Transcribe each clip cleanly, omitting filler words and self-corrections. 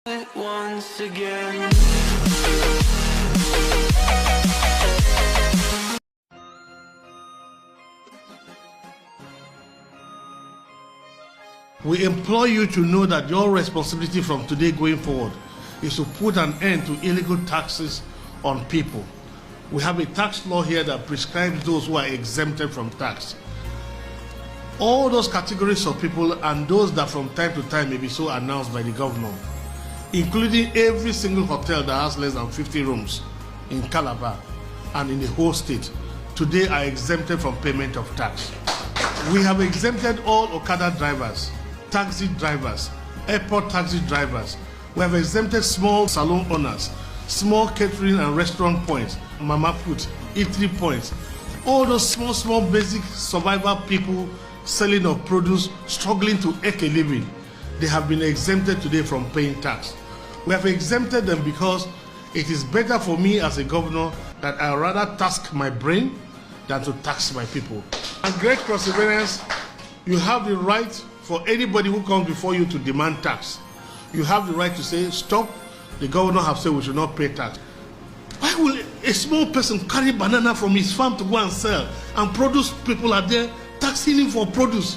Once again. We implore you to know that your responsibility from today going forward is to put an end to illegal taxes on people. We have a tax law here that prescribes those who are exempted from tax. All those categories of people and those that from time to time may be so announced by the governor, including every single hotel that has less than 50 rooms in Calabar and in the whole state, today are exempted from payment of tax. We have exempted all Okada drivers, taxi drivers, airport taxi drivers. We have exempted small salon owners, small catering and restaurant points, mama put, eatery points. All those small basic survival people selling of produce, struggling to make a living, they have been exempted today from paying tax. We have exempted them because it is better for me as a governor that I rather tax my brain than to tax my people. And Great Cross Riverians, you have the right for anybody who comes before you to demand tax. You have the right to say, stop, the governor have said we should not pay tax. Why will a small person carry banana from his farm to go and sell, and produce people are there taxing him for produce?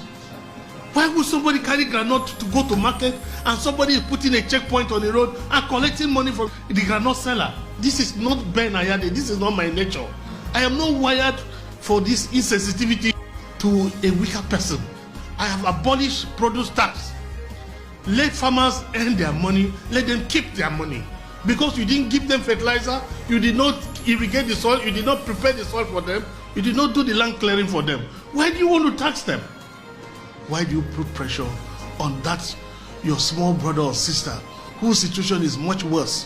Why would somebody carry groundnut to go to market and somebody is putting a checkpoint on the road and collecting money from the groundnut seller? This is not Ben Ayade, this is not my nature. I am not wired for this insensitivity to a weaker person. I have abolished produce tax. Let farmers earn their money, let them keep their money. Because you didn't give them fertilizer, you did not irrigate the soil, you did not prepare the soil for them, you did not do the land clearing for them. Why do you want to tax them? Why do you put pressure on that your small brother or sister whose situation is much worse?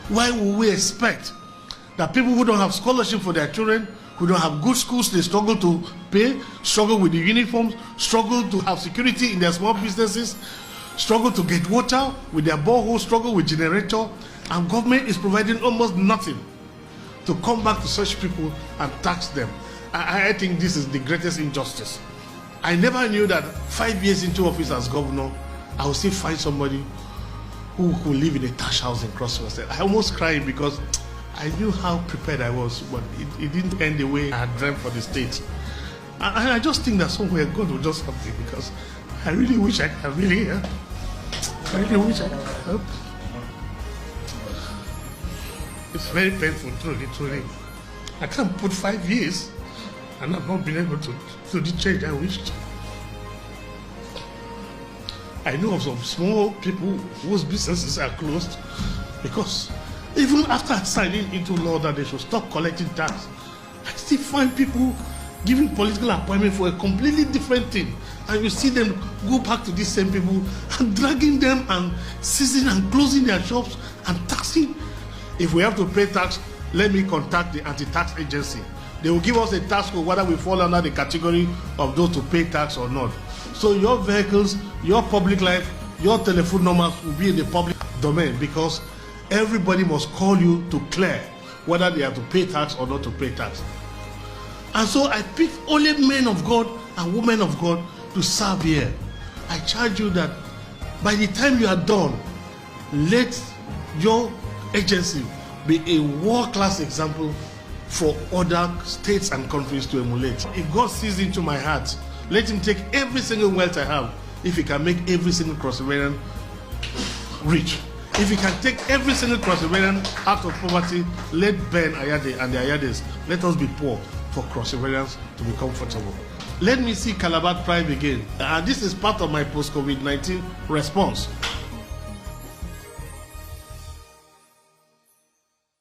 Why will we expect that people who don't have scholarship for their children, who don't have good schools, they struggle to pay, struggle with the uniforms, struggle to have security in their small businesses, struggle to get water with their borehole, struggle with generator, and government is providing almost nothing to come back to such people and tax them? I think this is the greatest injustice. I never knew that 5 years into office as governor, I would still find somebody who could live in a thatch house in Cross River. I almost cried because I knew how prepared I was, but it didn't end the way I had dreamt for the state. And I just think that somewhere God will just help me, because I really wish I could really help. I really wish I could help. It's very painful, truly. I can't put 5 years and I've not been able to do the change I wished. I know of some small people whose businesses are closed because even after signing into law that they should stop collecting tax, I still find people giving political appointment for a completely different thing. And you see them go back to these same people and dragging them and seizing and closing their shops and taxing. If we have to pay tax, let me contact the anti-tax agency. They will give us a tax code whether we fall under the category of those to pay tax or not. So your vehicles, your public life, your telephone numbers will be in the public domain, because everybody must call you to clear whether they have to pay tax or not to pay tax. And so I pick only men of God and women of God to serve here. I charge you that by the time you are done, let your agency be a world-class example for other states and countries to emulate. If God sees into my heart, let him take every single wealth I have. If he can make every single Cross Riverian rich, if he can take every single Cross Riverian out of poverty, let Ben Ayade and the Ayades, let us be poor for Cross Riverians to be comfortable. Let me see Calabar thrive again. This is part of my post-COVID-19 response.